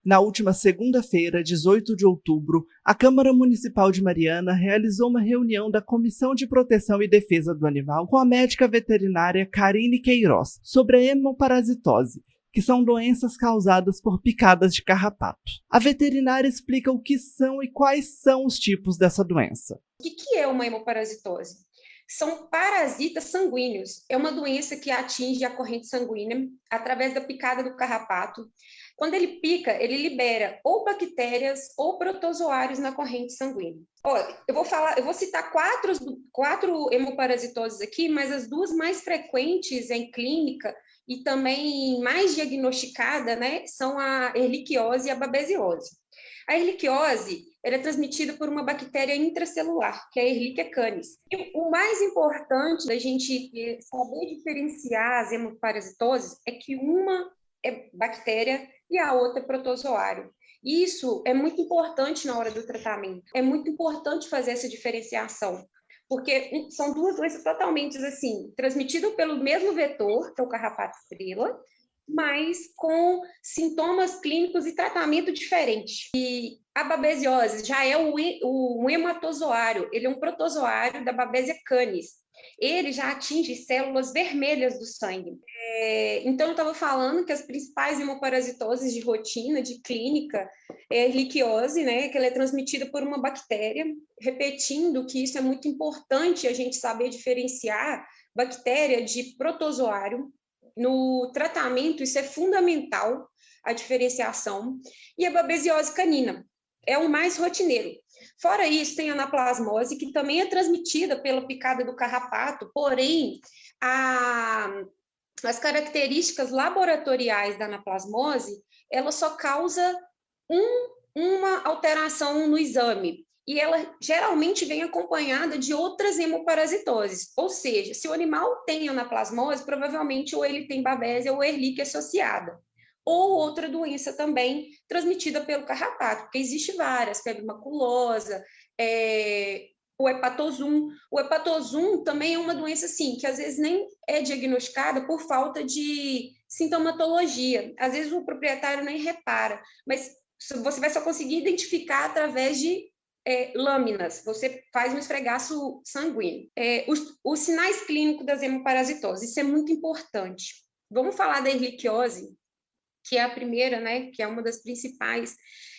Na última segunda-feira, 18 de outubro, a Câmara Municipal de Mariana realizou uma reunião da Comissão de Proteção e Defesa do Animal com a médica veterinária Karine Queiroz sobre a hemoparasitose, que são doenças causadas por picadas de carrapato. A veterinária explica o que são e quais são os tipos dessa doença. O que é uma hemoparasitose? São parasitas sanguíneos. É uma doença que atinge a corrente sanguínea através da picada do carrapato. Quando ele pica, ele libera ou bactérias ou protozoários na corrente sanguínea. Olha, eu vou citar quatro hemoparasitoses aqui, mas as duas mais frequentes em clínica e também mais diagnosticada, né, são a erliquiose e a babesiose. A erliquiose é transmitida por uma bactéria intracelular, que é a Ehrlichia canis. E o mais importante da gente saber diferenciar as hemoparasitoses é que uma é bactéria e a outra é protozoário. Isso é muito importante na hora do tratamento. É muito importante fazer essa diferenciação, porque são duas doenças totalmente assim, transmitidas pelo mesmo vetor, que é o carrapato estrela, mas com sintomas clínicos e tratamento diferente. E a babesiose já é um hematozoário, ele é um protozoário da Babesia canis. Ele já atinge células vermelhas do sangue. Então, eu estava falando que as principais hemoparasitoses de rotina, de clínica, é a erliquiose, né, que ela é transmitida por uma bactéria, repetindo que isso é muito importante a gente saber diferenciar bactéria de protozoário. No tratamento, isso é fundamental, a diferenciação. E a babesiose canina é o mais rotineiro. Fora isso, tem a anaplasmose, que também é transmitida pela picada do carrapato, porém, as características laboratoriais da anaplasmose, ela só causa uma alteração no exame, e ela geralmente vem acompanhada de outras hemoparasitoses, ou seja, se o animal tem anaplasmose, provavelmente ou ele tem Babesia ou Ehrlichia associada, ou outra doença também transmitida pelo carrapato, porque existe várias, febre maculosa, o hepatosum. O hepatosum também é uma doença, assim, que às vezes nem é diagnosticada por falta de sintomatologia. Às vezes o proprietário nem repara, mas você vai só conseguir identificar através de lâminas, você faz um esfregaço sanguíneo. Os sinais clínicos das hemoparasitoses, isso é muito importante. Vamos falar da erliquiose, que é a primeira, né, que é uma das principais.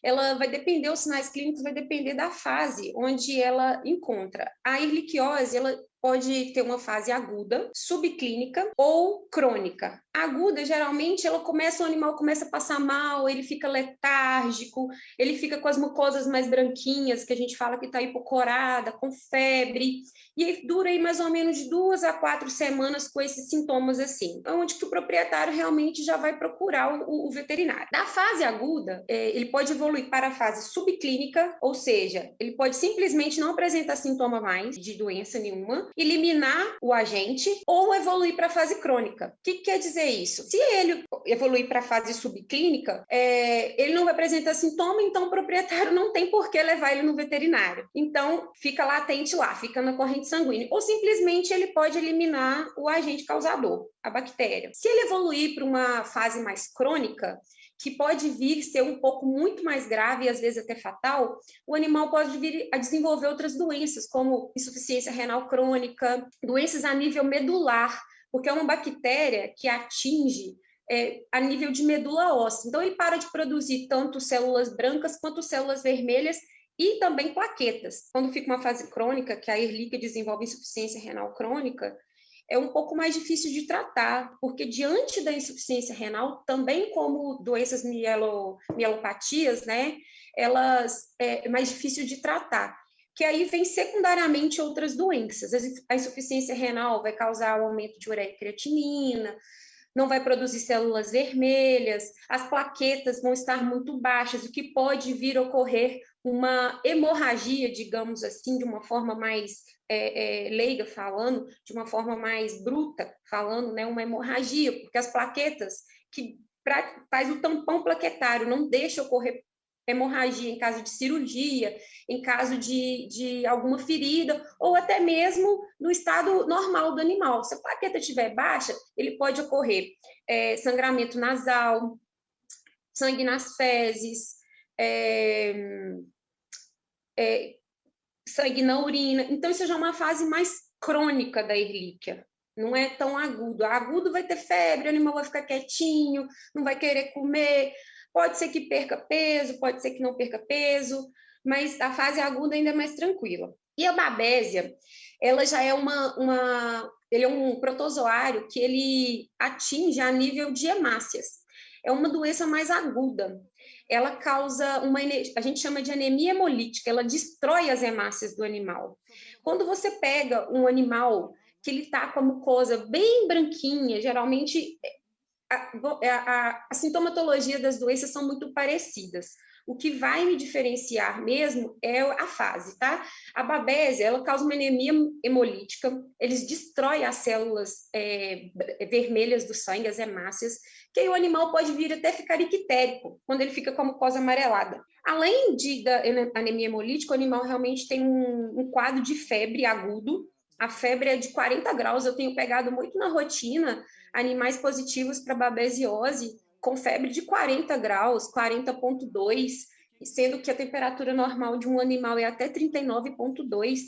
Ela vai depender, os sinais clínicos vai depender da fase onde ela encontra. A erliquiose, ela pode ter uma fase aguda, subclínica ou crônica. Aguda, geralmente, o animal começa a passar mal, ele fica letárgico, ele fica com as mucosas mais branquinhas, que a gente fala que está hipocorada, com febre, e aí dura aí mais ou menos de 2 a 4 semanas com esses sintomas assim, onde que o proprietário realmente já vai procurar o veterinário. Na fase aguda, ele pode evoluir para a fase subclínica, ou seja, ele pode simplesmente não apresentar sintoma mais de doença nenhuma, eliminar o agente ou evoluir para a fase crônica. O que quer dizer isso? Se ele evoluir para a fase subclínica, ele não vai apresentar sintoma, então o proprietário não tem por que levar ele no veterinário. Então, fica latente lá, fica na corrente sanguínea. Ou simplesmente ele pode eliminar o agente causador, a bactéria. Se ele evoluir para uma fase mais crônica, que pode vir ser um pouco muito mais grave e às vezes até fatal, o animal pode vir a desenvolver outras doenças, como insuficiência renal crônica, doenças a nível medular, porque é uma bactéria que atinge a nível de medula óssea. Então, ele para de produzir tanto células brancas quanto células vermelhas e também plaquetas. Quando fica uma fase crônica, que a Ehrlichia desenvolve insuficiência renal crônica, é um pouco mais difícil de tratar, porque diante da insuficiência renal, também como doenças mielopatias, né, elas é mais difícil de tratar, que aí vem secundariamente outras doenças. A insuficiência renal vai causar o aumento de ureia e creatinina, não vai produzir células vermelhas, as plaquetas vão estar muito baixas, o que pode vir a ocorrer uma hemorragia, digamos assim, de uma forma mais leiga falando, de uma forma mais bruta falando, né, uma hemorragia, porque as plaquetas que faz o tampão plaquetário, não deixa ocorrer hemorragia em caso de cirurgia, em caso de alguma ferida, ou até mesmo no estado normal do animal. Se a plaqueta estiver baixa, ele pode ocorrer sangramento nasal, sangue nas fezes, sangue na urina. Então, isso já é uma fase mais crônica da Ehrlichia. Não é tão agudo. Agudo vai ter febre, o animal vai ficar quietinho, não vai querer comer. Pode ser que perca peso, pode ser que não perca peso, mas a fase aguda ainda é mais tranquila. E a babésia, ela já é ele é um protozoário que ele atinge a nível de hemácias. É uma doença mais aguda. Ela causa a gente chama de anemia hemolítica, ela destrói as hemácias do animal. Quando você pega um animal que ele está com a mucosa bem branquinha, geralmente a sintomatologia das doenças são muito parecidas. O que vai me diferenciar mesmo é a fase, tá? A babésia, ela causa uma anemia hemolítica, eles destroem as células vermelhas do sangue, as hemácias, que aí o animal pode vir até ficar ictérico, quando ele fica com a mucosa amarelada. Além da anemia hemolítica, o animal realmente tem um quadro de febre agudo. A febre é de 40 graus, eu tenho pegado muito na rotina animais positivos para babesiose com febre de 40 graus, 40,2, sendo que a temperatura normal de um animal é até 39,2,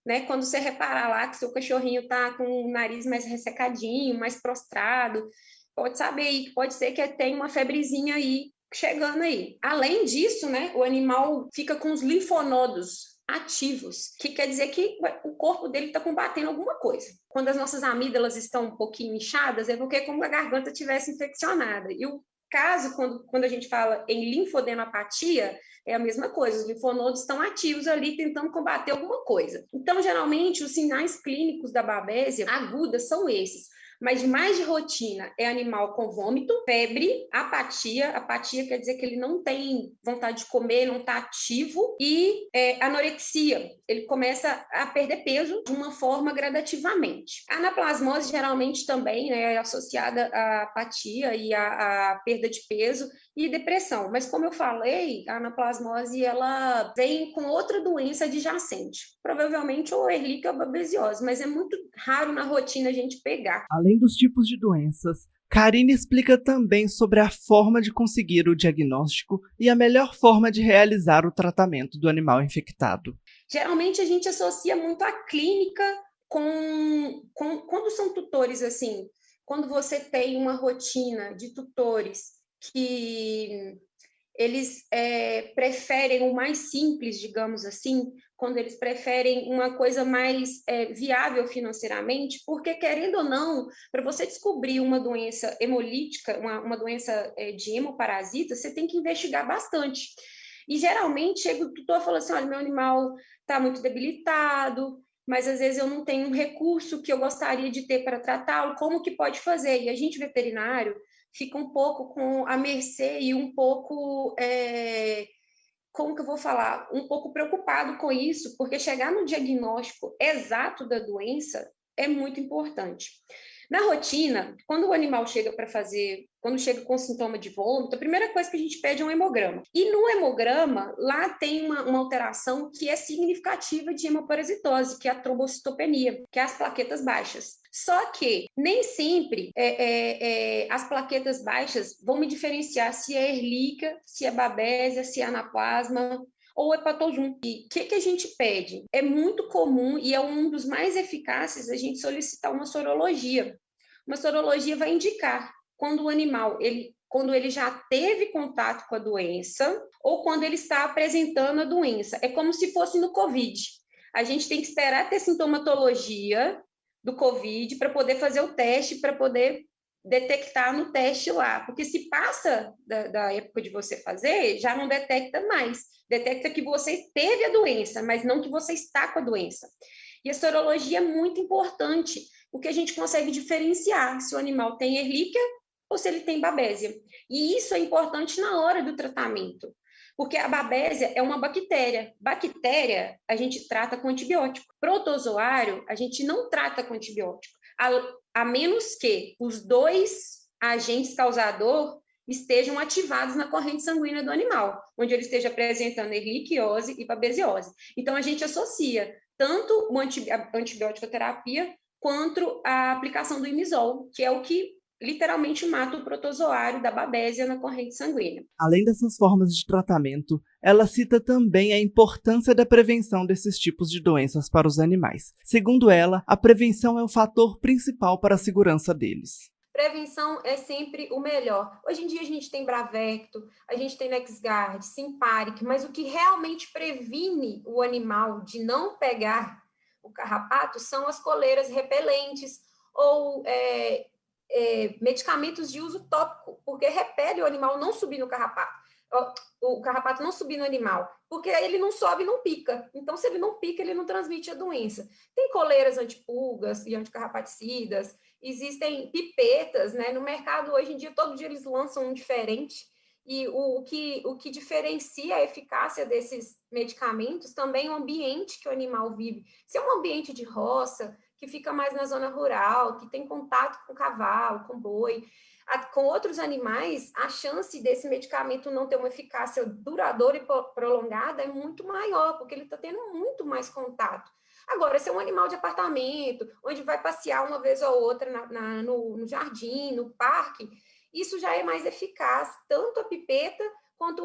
né? Quando você reparar lá que seu cachorrinho está com o nariz mais ressecadinho, mais prostrado, pode saber aí que pode ser que tenha uma febrezinha aí chegando aí. Além disso, né, o animal fica com os linfonodos ativos, que quer dizer que o corpo dele está combatendo alguma coisa. Quando as nossas amígdalas estão um pouquinho inchadas, é porque é como a garganta estivesse infeccionada. E o caso, quando a gente fala em linfodenopatia, é a mesma coisa, os linfonodos estão ativos ali tentando combater alguma coisa. Então, geralmente, os sinais clínicos da babésia aguda são esses. Mas mais de rotina é animal com vômito, febre, apatia. Apatia quer dizer que ele não tem vontade de comer, não está ativo. E anorexia. Ele começa a perder peso de uma forma gradativamente. A anaplasmose geralmente também, né, é associada à apatia e à perda de peso e depressão. Mas como eu falei, a anaplasmose ela vem com outra doença adjacente. Provavelmente ou Ehrlichia ou babesiose, mas é muito raro na rotina a gente pegar. Além dos tipos de doenças, Karine explica também sobre a forma de conseguir o diagnóstico e a melhor forma de realizar o tratamento do animal infectado. Geralmente a gente associa muito a clínica quando são tutores assim, quando você tem uma rotina de tutores que eles preferem o mais simples, digamos assim, quando eles preferem uma coisa mais viável financeiramente, porque, querendo ou não, para você descobrir uma doença hemolítica, uma doença de hemoparasita, você tem que investigar bastante. E, geralmente, chega o tutor e fala assim, olha, meu animal está muito debilitado, mas, às vezes, eu não tenho um recurso que eu gostaria de ter para tratá-lo, como que pode fazer? E a gente, veterinário, fica um pouco com a mercê e um pouco, como que eu vou falar? Um pouco preocupado com isso, porque chegar no diagnóstico exato da doença é muito importante. Na rotina, quando o animal chega quando chega com sintoma de vômito, a primeira coisa que a gente pede é um hemograma. E no hemograma, lá tem uma alteração que é significativa de hemoparasitose, que é a trombocitopenia, que é as plaquetas baixas. Só que nem sempre as plaquetas baixas vão me diferenciar se é Ehrlichia, se é babésia, se é anaplasma ou hepatozoom. E o que a gente pede? É muito comum e é um dos mais eficazes a gente solicitar uma sorologia. Uma sorologia vai indicar quando o animal quando ele já teve contato com a doença ou quando ele está apresentando a doença. É como se fosse no COVID. A gente tem que esperar ter sintomatologia do COVID para poder fazer o teste, para poder detectar no teste lá, porque se passa da época de você fazer, já não detecta mais, detecta que você teve a doença, mas não que você está com a doença. E a sorologia é muito importante, porque a gente consegue diferenciar se o animal tem Ehrlichia ou se ele tem babésia. E isso é importante na hora do tratamento, porque a babésia é uma bactéria. Bactéria a gente trata com antibiótico. Protozoário a gente não trata com antibiótico, a menos que os dois agentes causador estejam ativados na corrente sanguínea do animal, onde ele esteja apresentando ehrlichiose e babesiose. Então, a gente associa tanto a antibiótico terapia quanto a aplicação do imisol, que é o que literalmente mata o protozoário da babésia na corrente sanguínea. Além dessas formas de tratamento, ela cita também a importância da prevenção desses tipos de doenças para os animais. Segundo ela, a prevenção é o fator principal para a segurança deles. Prevenção é sempre o melhor. Hoje em dia a gente tem Bravecto, a gente tem NexGard, Simparic, mas o que realmente previne o animal de não pegar o carrapato são as coleiras repelentes ou medicamentos de uso tópico, porque repele o animal não subir no carrapato. O carrapato não subir no animal, porque aí ele não sobe e não pica. Então, se ele não pica, ele não transmite a doença. Tem coleiras antipulgas e anticarrapaticidas, existem pipetas, né? No mercado, hoje em dia, todo dia eles lançam um diferente. E o que diferencia a eficácia desses medicamentos também é o ambiente que o animal vive. Se é um ambiente de roça, que fica mais na zona rural, que tem contato com cavalo, com boi, com outros animais, a chance desse medicamento não ter uma eficácia duradoura e prolongada é muito maior, porque ele está tendo muito mais contato. Agora, se é um animal de apartamento, onde vai passear uma vez ou outra no jardim, no parque, isso já é mais eficaz, tanto a pipeta quanto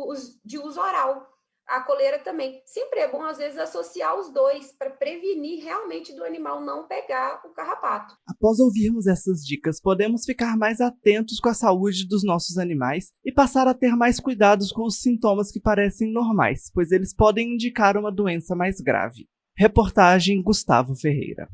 os de uso oral. A coleira também. Sempre é bom, às vezes, associar os dois para prevenir realmente do animal não pegar o carrapato. Após ouvirmos essas dicas, podemos ficar mais atentos com a saúde dos nossos animais e passar a ter mais cuidados com os sintomas que parecem normais, pois eles podem indicar uma doença mais grave. Reportagem Gustavo Ferreira.